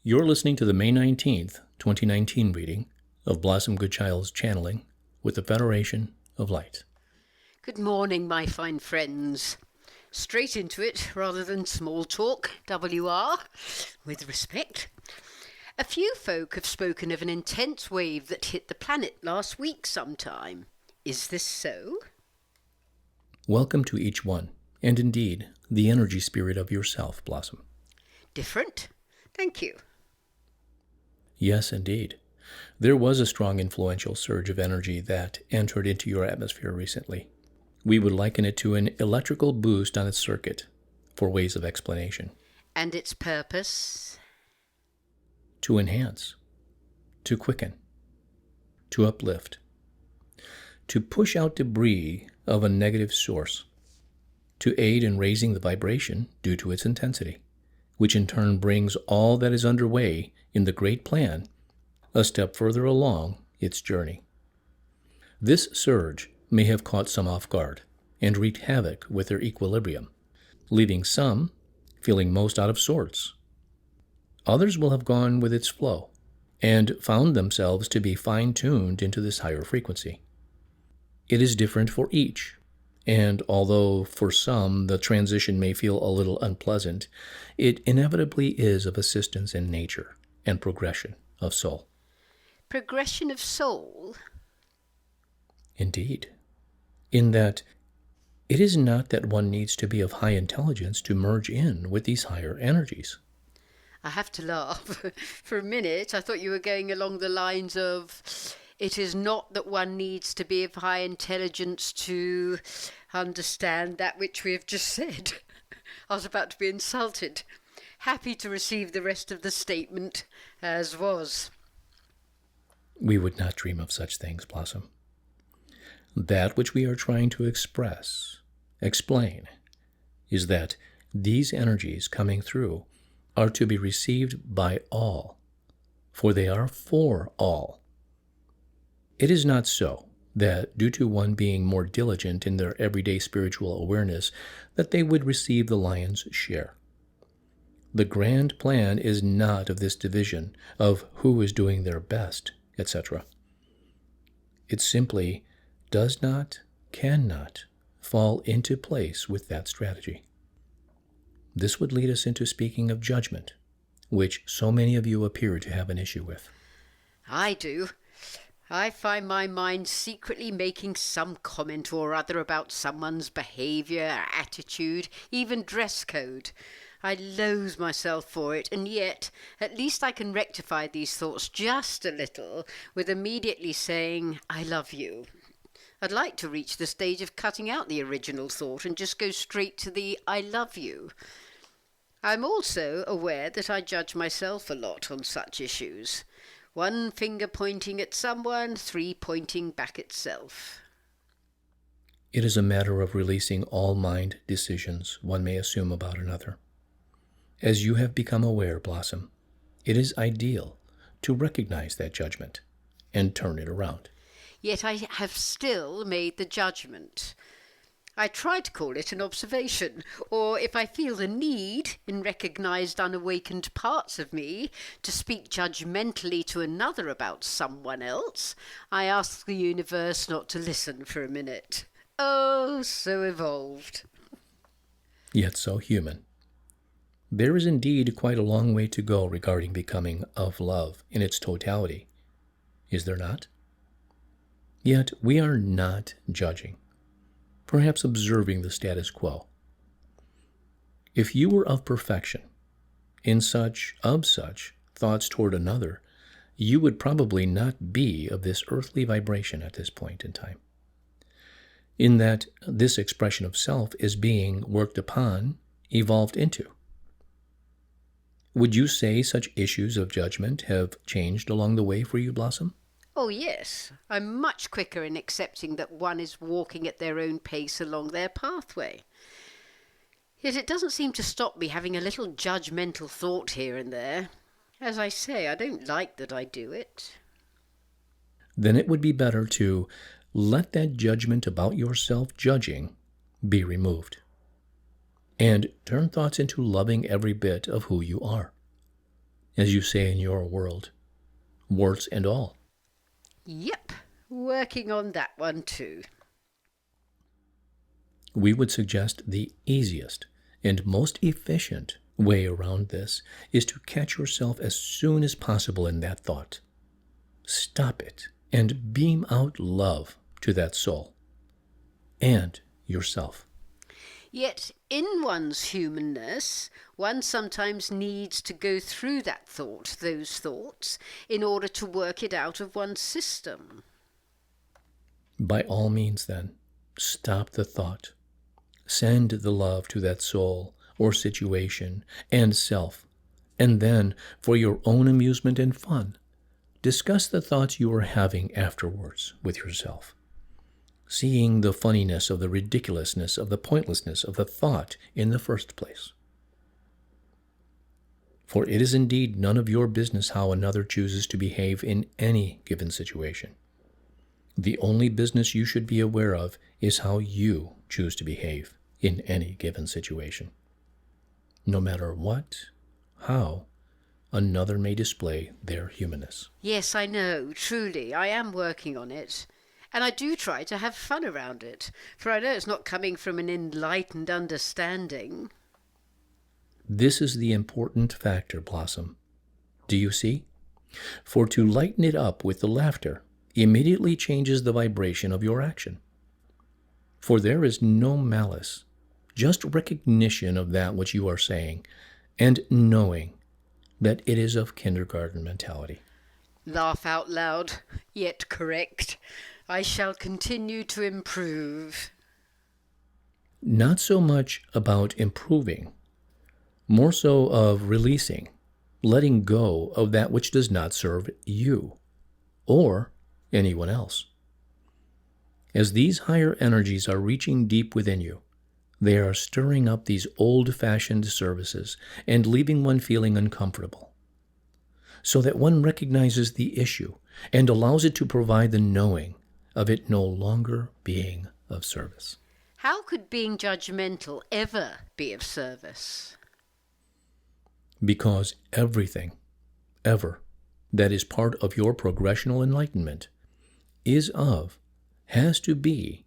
You're listening to the May 19th, 2019 reading of Blossom Goodchild's Channeling with the Federation of Light. Good morning, my fine friends. Straight into it, rather than small talk, WR, with respect. A few folk have spoken of an intense wave that hit the planet last week sometime. Is this so? Welcome to each one, and indeed, the energy spirit of yourself, Blossom. Different? Thank you. Yes, indeed. There was a strong influential surge of energy that entered into your atmosphere recently. We would liken it to an electrical boost on its circuit, for ways of explanation. And its purpose? To enhance, to quicken, to uplift, to push out debris of a negative source, to aid in raising the vibration due to its intensity, which in turn brings all that is underway in the great plan a step further along its journey. This surge may have caught some off guard and wreaked havoc with their equilibrium, leaving some feeling most out of sorts. Others will have gone with its flow and found themselves to be fine-tuned into this higher frequency. It is different for each, and although for some the transition may feel a little unpleasant, it inevitably is of assistance in nature and progression of soul. Progression of soul? Indeed. In that it is not that one needs to be of high intelligence to merge in with these higher energies. I have to laugh. For a minute, I thought you were going along the lines of, it is not that one needs to be of high intelligence to understand that which we have just said. I was about to be insulted. Happy to receive the rest of the statement as was. We would not dream of such things, Blossom. That which we are trying to explain, is that these energies coming through are to be received by all, for they are for all. It is not so that due to one being more diligent in their everyday spiritual awareness, that they would receive the lion's share. The grand plan is not of this division of who is doing their best, etc. It simply does not, cannot fall into place with that strategy. This would lead us into speaking of judgment, which so many of you appear to have an issue with. I do. I find my mind secretly making some comment or other about someone's behaviour, attitude, even dress code. I loathe myself for it, and yet at least I can rectify these thoughts just a little with immediately saying, I love you. I'd like to reach the stage of cutting out the original thought and just go straight to the I love you. I'm also aware that I judge myself a lot on such issues. One finger pointing at someone, three pointing back at self. It is a matter of releasing all mind decisions one may assume about another. As you have become aware, Blossom, it is ideal to recognize that judgment and turn it around. Yet I have still made the judgment. I try to call it an observation, or if I feel the need, in recognised unawakened parts of me, to speak judgmentally to another about someone else, I ask the universe not to listen for a minute. Oh, so evolved. Yet so human. There is indeed quite a long way to go regarding becoming of love in its totality, is there not? Yet we are not judging, perhaps observing the status quo. If you were of perfection, in such thoughts toward another, you would probably not be of this earthly vibration at this point in time. In that this expression of self is being worked upon, evolved into. Would you say such issues of judgment have changed along the way for you, Blossom? Oh, yes. I'm much quicker in accepting that one is walking at their own pace along their pathway. Yet it doesn't seem to stop me having a little judgmental thought here and there. As I say, I don't like that I do it. Then it would be better to let that judgment about yourself judging be removed, and turn thoughts into loving every bit of who you are. as you say in your world, warts and all. Yep, working on that one too. We would suggest the easiest and most efficient way around this is to catch yourself as soon as possible in that thought. Stop it and beam out love to that soul and yourself. Yet, in one's humanness, one sometimes needs to go through those thoughts, in order to work it out of one's system. By all means, then, stop the thought. Send the love to that soul or situation and self, and then, for your own amusement and fun, discuss the thoughts you are having afterwards with yourself, seeing the funniness of the ridiculousness of the pointlessness of the thought in the first place. For it is indeed none of your business how another chooses to behave in any given situation. The only business you should be aware of is how you choose to behave in any given situation. No matter what, how, another may display their humanness. Yes, I know, truly, I am working on it. And I do try to have fun around it, for I know it's not coming from an enlightened understanding. This is the important factor, Blossom. Do you see? For to lighten it up with the laughter immediately changes the vibration of your action. For there is no malice, just recognition of that which you are saying, and knowing that it is of kindergarten mentality. Laugh out loud, yet correct. I shall continue to improve. Not so much about improving, more so of releasing, letting go of that which does not serve you or anyone else. As these higher energies are reaching deep within you, they are stirring up these old-fashioned services and leaving one feeling uncomfortable, so that one recognizes the issue and allows it to provide the knowing of it no longer being of service. How could being judgmental ever be of service? Because everything, ever, that is part of your progressional enlightenment is of, has to be,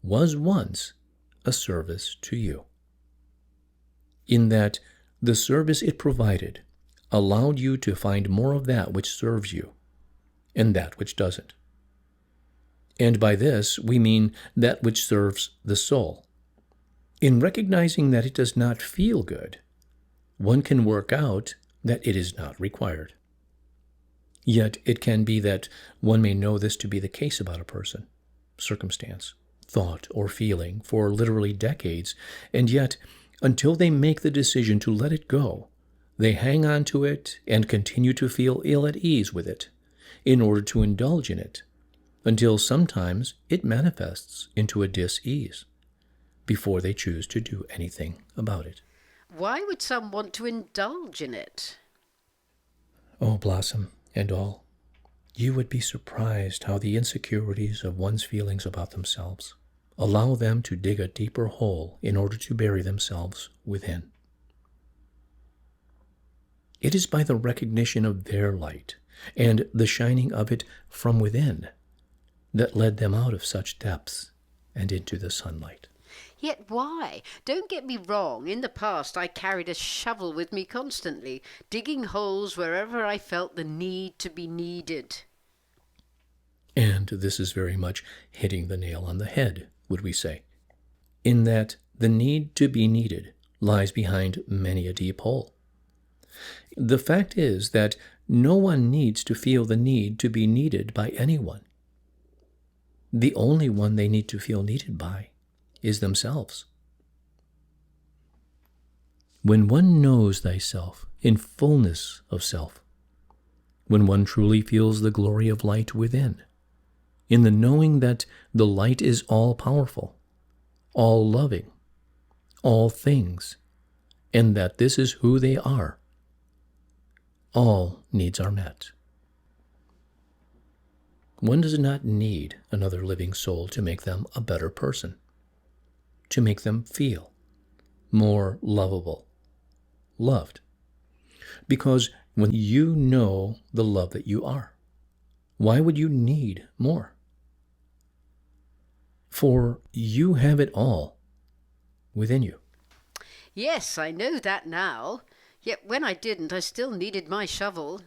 was once a service to you. In that the service it provided allowed you to find more of that which serves you and that which doesn't. And by this we mean that which serves the soul. In recognizing that it does not feel good, one can work out that it is not required. Yet it can be that one may know this to be the case about a person, circumstance, thought, or feeling for literally decades, and yet, until they make the decision to let it go, they hang on to it and continue to feel ill at ease with it in order to indulge in it, until sometimes it manifests into a dis-ease before they choose to do anything about it. Why would some want to indulge in it? Oh, Blossom and all, you would be surprised how the insecurities of one's feelings about themselves allow them to dig a deeper hole in order to bury themselves within. It is by the recognition of their light and the shining of it from within that led them out of such depths and into the sunlight. Yet why? Don't get me wrong, in the past I carried a shovel with me constantly, digging holes wherever I felt the need to be needed. And this is very much hitting the nail on the head, would we say, in that the need to be needed lies behind many a deep hole. The fact is that no one needs to feel the need to be needed by anyone. The only one they need to feel needed by is themselves. When one knows thyself in fullness of self, when one truly feels the glory of light within, in the knowing that the light is all-powerful, all-loving, all things, and that this is who they are, all needs are met. One does not need another living soul to make them a better person, to make them feel more lovable, loved, because when you know the love that you are? Why would you need more? For you have it all within you. Yes, I know that now. Yet when I didn't, I still needed my shovel.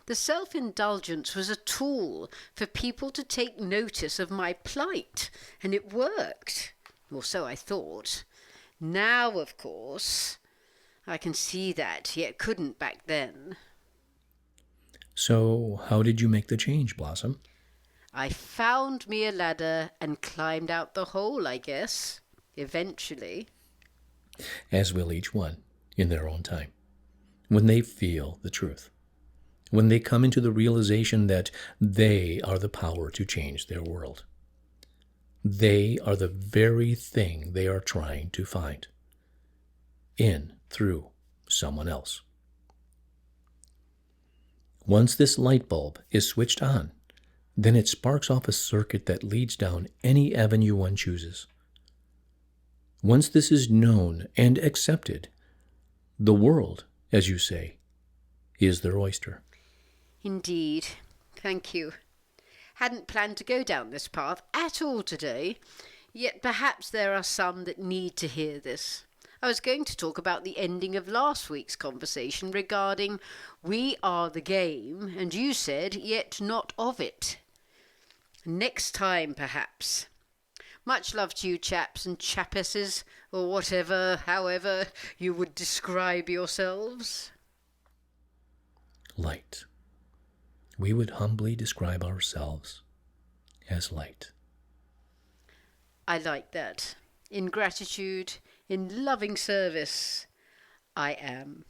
The self-indulgence was a tool for people to take notice of my plight, and it worked. Or so I thought. Now, of course, I can see that, yet couldn't back then. So how did you make the change, Blossom? I found me a ladder and climbed out the hole, I guess, eventually. As will each one in their own time, when they feel the truth, when they come into the realization that they are the power to change their world. They are the very thing they are trying to find in, through someone else. Once this light bulb is switched on, then it sparks off a circuit that leads down any avenue one chooses. Once this is known and accepted, the world, as you say, is their oyster. Indeed. Thank you. Hadn't planned to go down this path at all today, yet perhaps there are some that need to hear this. I was going to talk about the ending of last week's conversation regarding we are the game, and you said, yet not of it. Next time, perhaps. Much love to you chaps and chapesses, or whatever, however you would describe yourselves. Light. We would humbly describe ourselves as light. I like that. In gratitude, in loving service, I am.